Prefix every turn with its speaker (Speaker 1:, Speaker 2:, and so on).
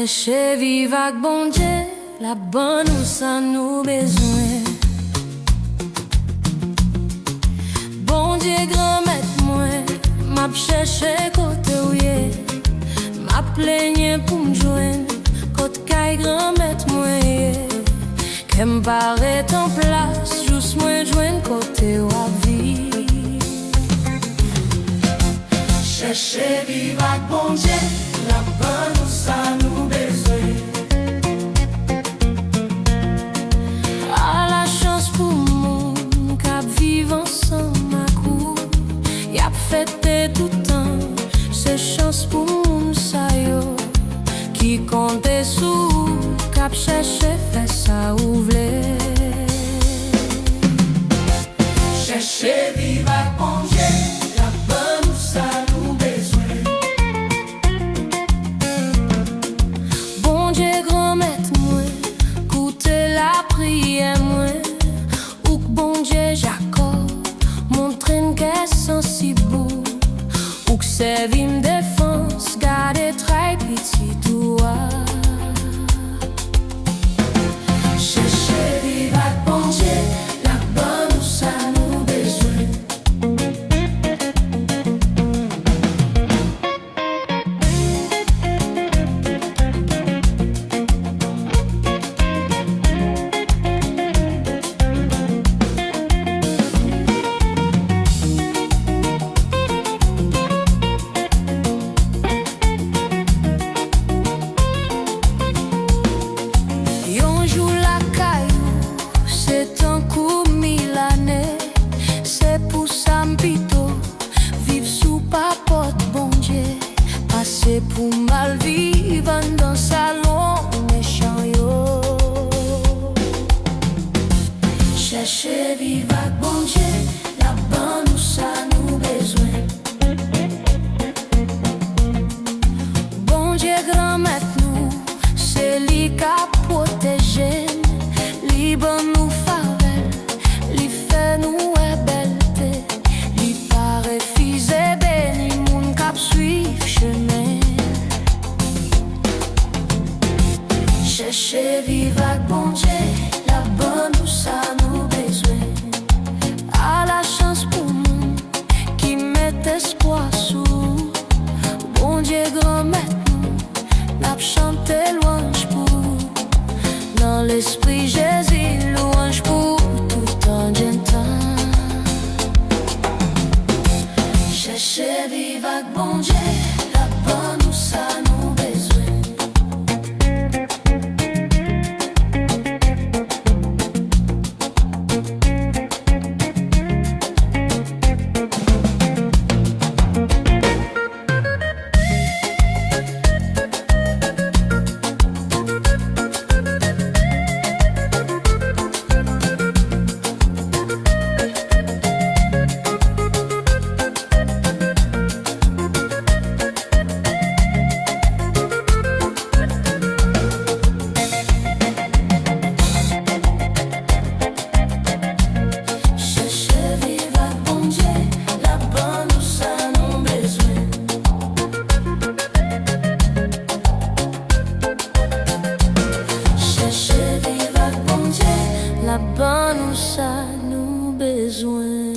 Speaker 1: Chercher vivre avec bon Dieu, la bonne ou ça nous besoin. Bon Dieu grand maître moi, m'a cherché côté où yé, m'a plaigné pour me joindre côté caille grand maître moi yé, qu'elle paraît en place juste moi joindre côté où à vie.
Speaker 2: Chercher vivre avec bon Dieu, la bonne ou ça nous besoin.
Speaker 1: À la chance pour nous, qu'à vivre ensemble à coup, y a fêté tout le temps. C'est chance pour nous, ça yo, qui comptait sous, qu'à chercher fait ça ouvler.
Speaker 2: Chercher vivre avec bon Dieu, la bonne ou ça nous besoin.
Speaker 1: Bon Dieu grand maître moi, écoutez la prière moi, ou que bon Dieu Jacob, montre une caisse sensible, ou que c'est une défense, garder très petit toi.
Speaker 2: Chercher vivre avec bon Dieu, la bonne ou ça nous besoin.
Speaker 1: Yon joue la caillou, c'est un coup milanais. C'est pour ça m'pito, vivre sous papote bon Dieu. Passer pour mal vivre dans salon méchant yo.
Speaker 2: Chercher vivre avec bon Dieu, la bonne ou ça nous besoin.
Speaker 1: Bon Dieu grand maître nous, c'est lui qui a protégé. Li bon nous favelle, li fait nous belleté. Li pas refusé béni moun k'ap suivre chemin.
Speaker 2: Chercher vivre avec bon Dieu, la bonne ou ça nous besoin.
Speaker 1: À la chance pour nous qui met espoir sous. Bon Dieu grand maître nous, n'a chanté louange pour. Dans l'esprit Jésus, louange pour tout temps d'un temps.
Speaker 2: Chercher vivre avec bon Dieu, la bonne ou ça nous besoin. Chercher vivre avec bon Dieu, la bonne ou ça nous besoin. Chercher vivre avec bon Dieu,
Speaker 1: La bonne ou ça nous besoin.